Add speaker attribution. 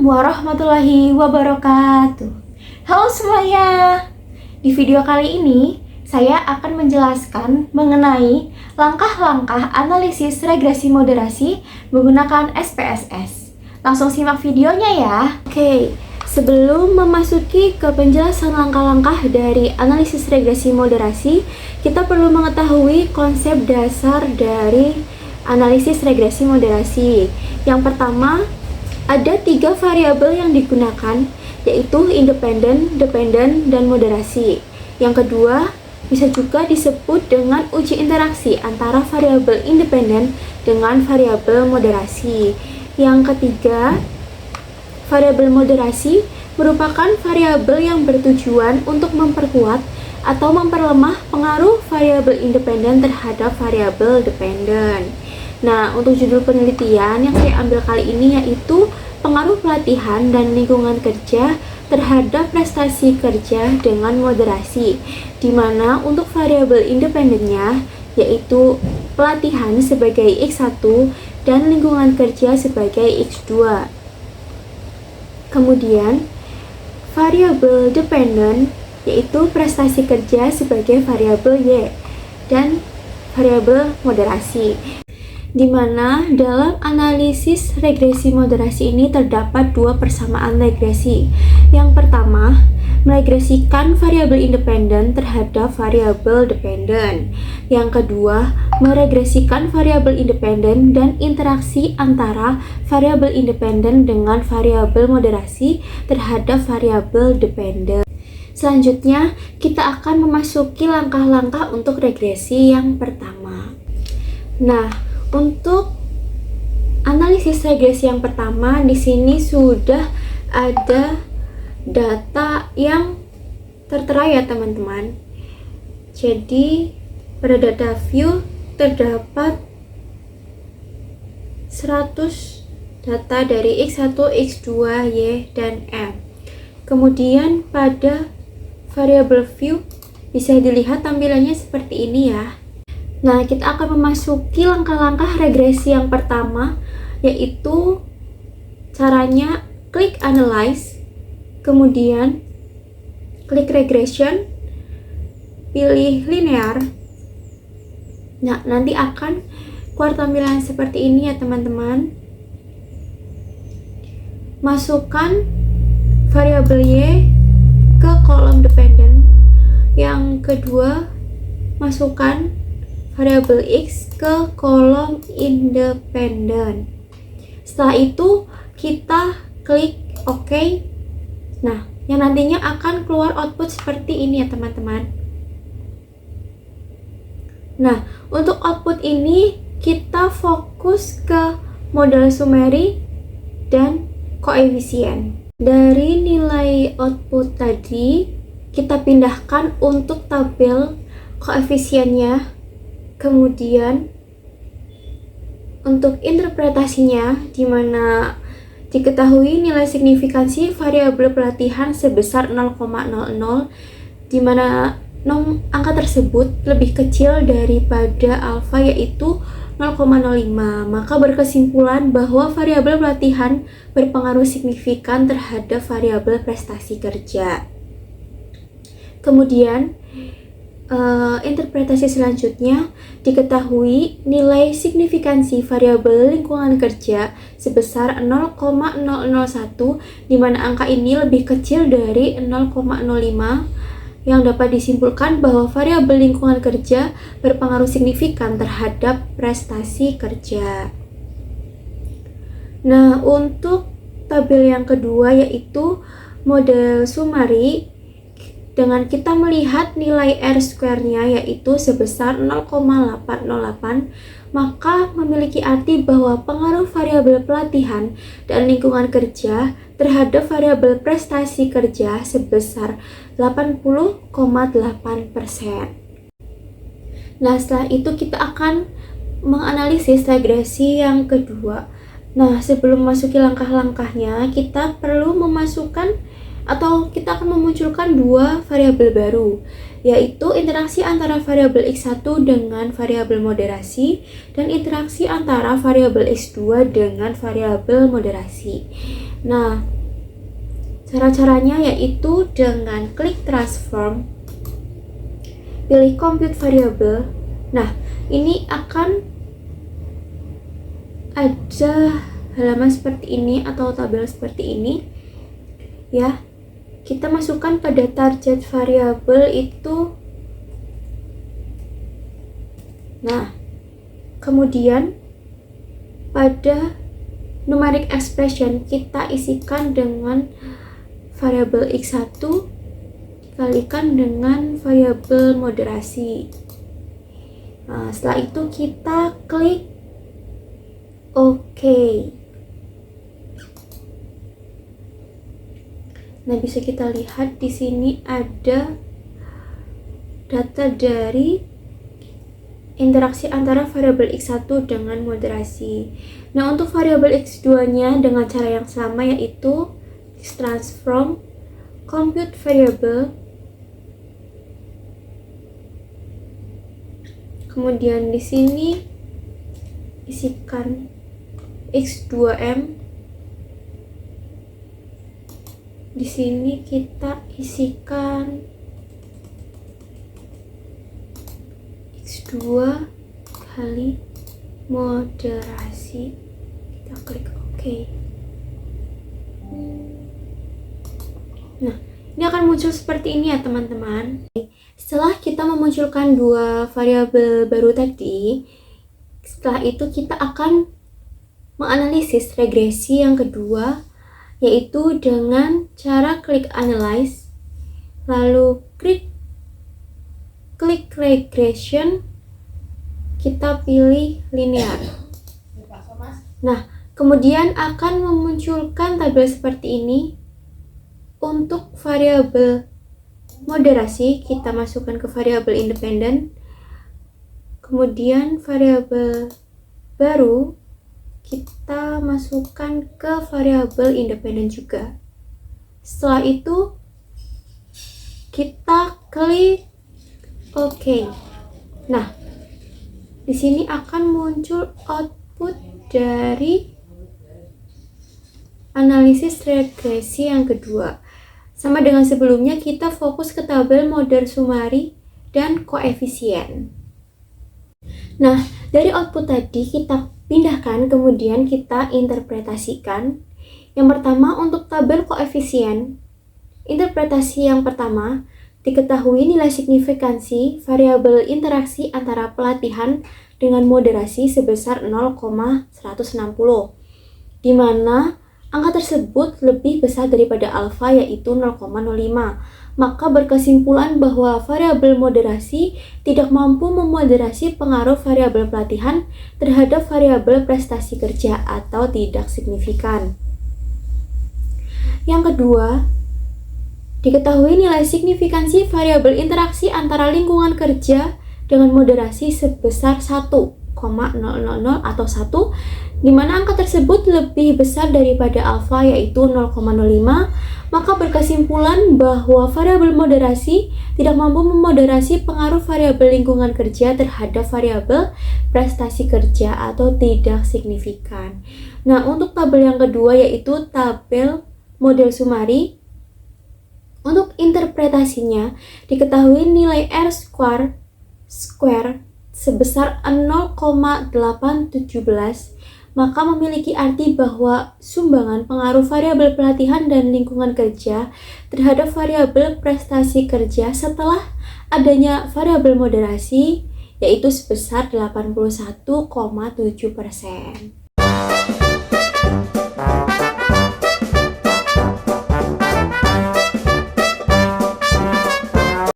Speaker 1: warahmatullahi wabarakatuh. Halo semuanya. Di video kali ini saya akan menjelaskan mengenai langkah-langkah analisis regresi moderasi menggunakan SPSS. Langsung simak videonya ya. Oke, sebelum memasuki ke penjelasan langkah-langkah dari analisis regresi moderasi, kita perlu mengetahui konsep dasar dari analisis regresi moderasi. Yang pertama, ada 3 variabel yang digunakan, yaitu independen, dependen, dan moderasi. Yang kedua, bisa juga disebut dengan uji interaksi antara variabel independen dengan variabel moderasi. Yang ketiga, variabel moderasi merupakan variabel yang bertujuan untuk memperkuat atau memperlemah pengaruh variabel independen terhadap variabel dependen. Nah, untuk judul penelitian yang saya ambil kali ini yaitu pengaruh pelatihan dan lingkungan kerja terhadap prestasi kerja dengan moderasi, di mana untuk variabel independennya yaitu pelatihan sebagai X1 dan lingkungan kerja sebagai X2. Kemudian, variabel dependen yaitu prestasi kerja sebagai variabel Y dan variabel moderasi, di mana dalam analisis regresi moderasi ini terdapat 2 persamaan regresi. Yang pertama, meregresikan variabel independen terhadap variabel dependen. Yang kedua, meregresikan variabel independen dan interaksi antara variabel independen dengan variabel moderasi terhadap variabel dependen. Selanjutnya, kita akan memasuki langkah-langkah untuk regresi yang pertama. Nah, untuk analisis regresi yang pertama, di sini sudah ada data yang tertera ya teman-teman. Jadi pada data view terdapat 100 data dari X1, X2, Y, dan M. Kemudian pada variable view bisa dilihat tampilannya seperti ini ya. Nah, kita akan memasuki langkah-langkah regresi yang pertama, yaitu caranya klik analyze, kemudian klik regression, pilih linear. Nah, nanti akan keluar tampilan seperti ini ya teman-teman. Masukkan variabel Y ke kolom dependen. Yang kedua, masukkan variabel X ke kolom independen. Setelah itu kita klik OK. Nah, yang nantinya akan keluar output seperti ini ya teman-teman. Nah, untuk output ini kita fokus ke modal summary dan koefisien. Dari nilai output tadi kita pindahkan untuk tabel koefisiennya. Kemudian untuk interpretasinya, di mana diketahui nilai signifikansi variabel pelatihan sebesar 0,00, di mana angka tersebut lebih kecil daripada alfa yaitu 0,05, maka berkesimpulan bahwa variabel pelatihan berpengaruh signifikan terhadap variabel prestasi kerja. Kemudian interpretasi selanjutnya, diketahui nilai signifikansi variabel lingkungan kerja sebesar 0,001, di mana angka ini lebih kecil dari 0,05, yang dapat disimpulkan bahwa variabel lingkungan kerja berpengaruh signifikan terhadap prestasi kerja. Nah, untuk tabel yang kedua yaitu model summary, dengan kita melihat nilai R-square-nya yaitu sebesar 0,808, maka memiliki arti bahwa pengaruh variabel pelatihan dan lingkungan kerja terhadap variabel prestasi kerja sebesar 80,8%. Nah, setelah itu kita akan menganalisis regresi yang kedua. Nah, sebelum masuki langkah-langkahnya, kita perlu memasukkan atau kita akan memunculkan dua variabel baru, yaitu interaksi antara variabel X1 dengan variabel moderasi dan interaksi antara variabel X2 dengan variabel moderasi. Nah, cara-caranya yaitu dengan klik transform, pilih compute variable. Nah, ini akan ada halaman seperti ini atau tabel seperti ini ya. Kita masukkan pada target variable itu. Nah, kemudian pada numeric expression kita isikan dengan variabel X1 dikalikan dengan variabel moderasi. Nah, setelah itu kita klik OK. Nah, bisa kita lihat di sini ada data dari interaksi antara variabel X1 dengan moderasi. Nah, untuk variabel X2-nya dengan cara yang sama, yaitu transform compute variable. Kemudian di sini isikan X2M. Di sini kita isikan X2 kali moderasi. Kita klik OK. Nah, ini akan muncul seperti ini ya teman-teman. Setelah kita memunculkan dua variabel baru tadi, setelah itu kita akan menganalisis regresi yang kedua, yaitu dengan cara klik analyze, lalu klik regression, kita pilih linear. Nah, kemudian akan memunculkan tabel seperti ini. Untuk variabel moderasi kita masukkan ke variabel independen, kemudian variabel baru kita masukkan ke variabel independen juga. Setelah itu kita klik OK. Nah, di sini akan muncul output dari analisis regresi yang kedua. Sama dengan sebelumnya, kita fokus ke tabel model sumari dan koefisien. Nah, dari output tadi kita pindahkan, kemudian kita interpretasikan. Yang pertama, untuk tabel koefisien, interpretasi yang pertama, diketahui nilai signifikansi variabel interaksi antara pelatihan dengan moderasi sebesar 0,160, di mana angka tersebut lebih besar daripada alfa, yaitu 0,05. Maka berkesimpulan bahwa variabel moderasi tidak mampu memoderasi pengaruh variabel pelatihan terhadap variabel prestasi kerja atau tidak signifikan. Yang kedua, diketahui nilai signifikansi variabel interaksi antara lingkungan kerja dengan moderasi sebesar 1,000 atau 1, di mana angka tersebut lebih besar daripada alfa, yaitu 0,05, maka berkesimpulan bahwa variabel moderasi tidak mampu memoderasi pengaruh variabel lingkungan kerja terhadap variabel prestasi kerja atau tidak signifikan. Nah, untuk tabel yang kedua yaitu tabel model sumari, untuk interpretasinya diketahui nilai R square sebesar 0,817, maka memiliki arti bahwa sumbangan pengaruh variabel pelatihan dan lingkungan kerja terhadap variabel prestasi kerja setelah adanya variabel moderasi yaitu sebesar 81,7%.